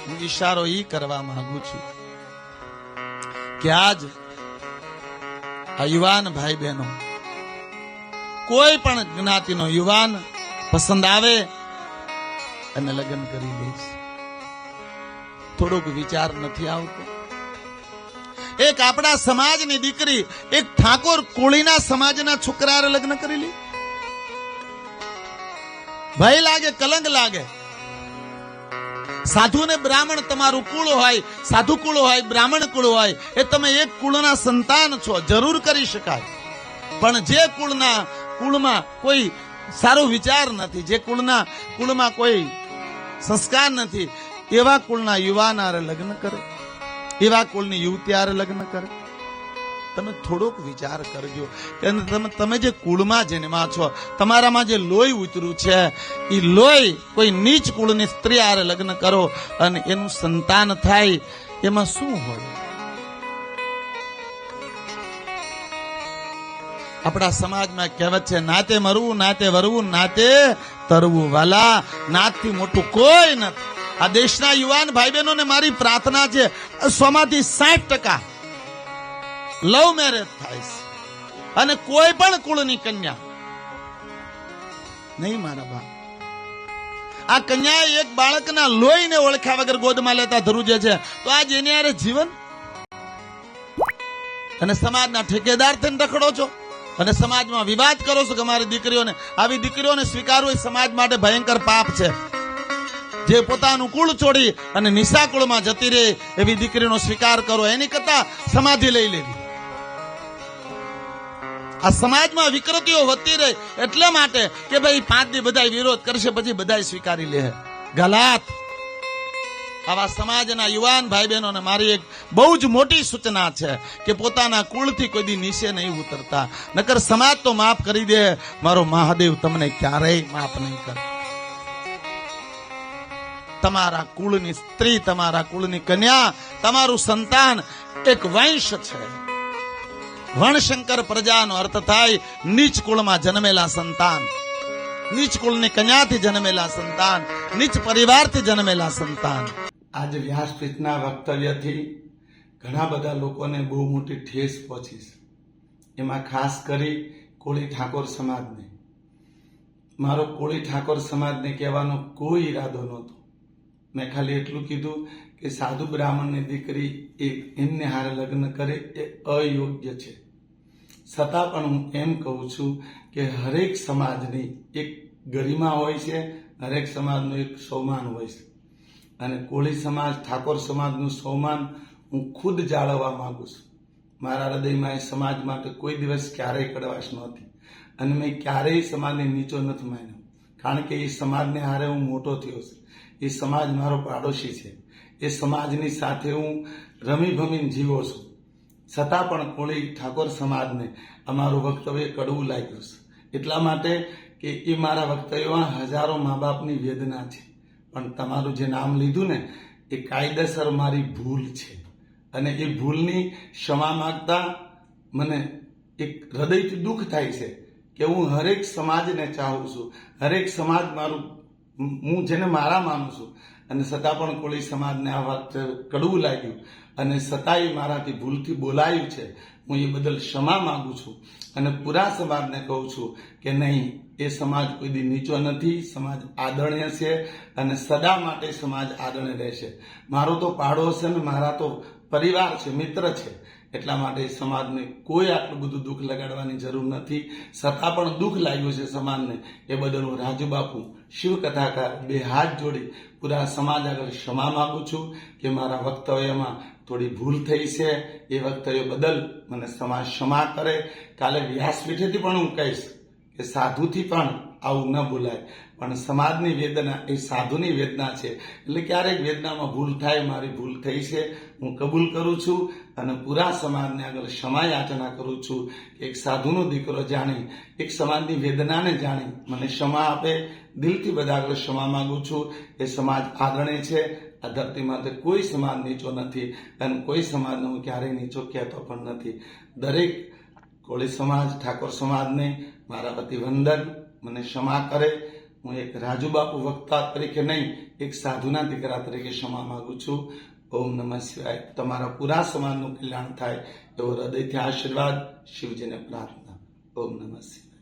હું ઈશારો ઈ કરવા માંગુ છું કે આજ આ યુવાન ભાઈ બહેનો કોઈ પણ જ્ઞાતિનો યુવાન પસંદ આવે અને લગ્ન કરી લઈશ, થોડોક વિચાર નથી આવતો? એક આપણા સમાજની દીકરી એક ઠાકોર કોળીના સમાજના છોકરા લગ્ન કરી લે, ભય લાગે, કલંક લાગે. સાધુ ને બ્રાહ્મણ તમારું કુળ હોય, સાધુ કુળ હોય, બ્રાહ્મણ કુળ હોય, એ તમે એક કુળના સંતાન છો, જરૂર કરી શકાય. પણ જે કુળમાં કોઈ સારો વિચાર નથી, જે કુળમાં કોઈ સંસ્કાર નથી, એવા કુળના યુવાન આરે લગ્ન કરે, એવા કુળની યુવતી આરે લગ્ન કરે. તમે થોડોક વિચાર કરજો કે તમે જે કુળમાં જન્મા છો, તમારામાં જે લોહી ઉતર્યું છે, એ લોહી કોઈ નીચ કુળની સ્ત્રી આરે લગ્ન કરો અને એનું સંતાન થાય, એમાં શું હોય? આપણા સમાજમાં કહેવત છે, નાતે મરવું, નાતે વરવું, નાતે તરવું. વાલા, નાતથી મોટું કોઈ નથી. આ દેશના યુવાન ભાઈ બહેનોને મારી પ્રાર્થના છે, 100માંથી 60% લવ મેરેજ થાય છે અને કોઈ પણ કુળની કન્યા નહીં. મારા બાપ, આ કન્યા એક બાળકના લોહીને ઓળખ્યા વગર ગોદમાં લેતા ધ્રુજે છે, તો આજ એની હારે જીવન. અને સમાજના ઠેકેદાર થઈને રખડો છો અને સમાજમાં વિવાદ કરો છો કે અમારી દીકરીઓને, આવી દીકરીઓને સ્વીકારવું એ સમાજ માટે ભયંકર પાપ છે. જે પોતાનું કુળ છોડી અને નિશા કુળમાં જતી રહે એવી દીકરીનો સ્વીકાર કરો, એની કરતા સમાધિ લઈ લેવી. આ સમાજમાં વિકૃતિઓ વધતી રહે એટલા માટે કે ભાઈ 5 દી બધા વિરોધ કરશે, પછી બધા સ્વીકારી લે. ગલાત. આવા સમાજના યુવાન ભાઈ બહેનોને મારી એક બહુ જ મોટી સૂચના છે કે પોતાના કુળથી કોઈ દી નીચે નહીં ઉતરતા, નકર સમાજ તો માફ કરી દે, મારો મહાદેવ તમને ક્યારેય માફ નહીં કરે. તમારા કુળની સ્ત્રી, તમારા કુળની કન્યા, તમારું સંતાન એક વંશ છે. વણશંકર પ્રજાનો અર્થ થાય નીચ કુળમાં જન્મેલા સંતાન, નીચ કુળની કન્યાથી જન્મેલા સંતાન, નીચ પરિવારથી જન્મેલા સંતાન. આજે વ્યાસપીઠના વક્તવ્યથી ઘણા બધા લોકોને બહુ મોટી ઠેસ પહોંચી છે, એમાં ખાસ કરી કોળી ઠાકોર સમાજને. મારો કોળી ઠાકોર સમાજને કહેવાનો કોઈ ઈરાદો નહોતો. મેં ખાલી એટલું કીધું કે સાધુ બ્રાહ્મણની દીકરી એમને હારે લગ્ન કરે એ અયોગ્ય છે. છતાં પણ હું એમ કહું છું કે હરેક સમાજની એક ગરિમા હોય છે, હરેક સમાજનું એક સ્વમાન હોય છે. અને કોળી સમાજ, ઠાકોર સમાજનું સ્વમાન હું ખુદ જાળવવા માંગુ છું. મારા હૃદયમાં એ સમાજ માટે કોઈ દિવસ ક્યારેય કડવાશ નહોતી અને મેં ક્યારેય સમાજને નીચો નથી માન્યો, કારણ કે એ સમાજને હારે હું મોટો થયો છું. એ સમાજ મારો પાડોશી છે, એ સમાજની સાથે હું રમી ભમીને જીવો છું. છતાં પણ કોળી ઠાકોર સમાજને અમારું વક્તવ્ય કડવું લાગ્યું છે, એટલા માટે કે એ મારા વક્તવ્યમાં હજારો મા બાપની વેદના છે. પણ તમારું જે નામ લીધું ને, એ કાયદેસર મારી ભૂલ છે અને એ ભૂલની ક્ષમા માંગતા મને એક હૃદયથી દુઃખ થાય છે કે હું હરેક સમાજને ચાહું છું, હરેક સમાજ મારું, હું જેને મારા માનું છું, અને છતાં પણ કોળી સમાજને આ વાત કડવું લાગ્યું અને છતાંય મારાથી ભૂલથી બોલાયું છે. હું એ બદલ ક્ષમા માંગુ છું અને પૂરા સમાજને કહું છું કે નહીં, એ સમાજ કોઈ દી નીચો નથી, સમાજ આદરણીય છે અને સદા માટે સમાજ આદરણીય રહેશે. મારો તો પાડોશ છે ને મારા તો પરિવાર છે, મિત્ર છે, એટલા માટે સમાજને કોઈ આટલું બધું દુઃખ લગાડવાની જરૂર નથી. છતાં પણ દુઃખ લાગ્યું છે સમાજને, એ બદલ હું રાજુ બાપુ, શિવ કથાકાર, 2 હાથ જોડી પૂરા સમાજ આગળ ક્ષમા માંગુ છું કે મારા વક્તવ્યમાં થોડી ભૂલ થઈ છે. એ વક્તવ્ય બદલ મને સમાજ ક્ષમા કરે. કાલે વ્યાસપીઠેથી પણ હું કહીશ કે સાધુથી પણ આવું ન બોલાય, પણ સમાજની વેદના એ સાધુની વેદના છે, એટલે ક્યારેક વેદનામાં ભૂલ થાય, મારી ભૂલ થઈ છે, હું કબૂલ કરું છું અને પૂરા સમાજને આગળ ક્ષમા યાચના કરું છું કે એક સાધુનો દીકરો જાણી, એક સમાજની વેદનાને જાણી મને ક્ષમા આપે. દિલથી બધા આગળ ક્ષમા માંગુ છું. એ સમાજ આદરણીય છે. આ ધરતીમાં કોઈ સમાજ નીચો નથી અને કોઈ સમાજને હું ક્યારેય નીચો કહેતો પણ નથી. દરેક કોળી સમાજ, ઠાકોર સમાજને મારા અભિવંદન. મને ક્ષમા કરે. હું એક રાજુબાપુ વક્તા તરીકે નહીં, એક સાધુના દીકરા તરીકે ક્ષમા માંગુ છું. ઓમ નમઃ શિવાય. તમારા પૂરા સમાજનું કલ્યાણ થાય એવો હૃદયથી આશીર્વાદ, શિવજીને પ્રાર્થના. ઓમ નમઃ શિવાય.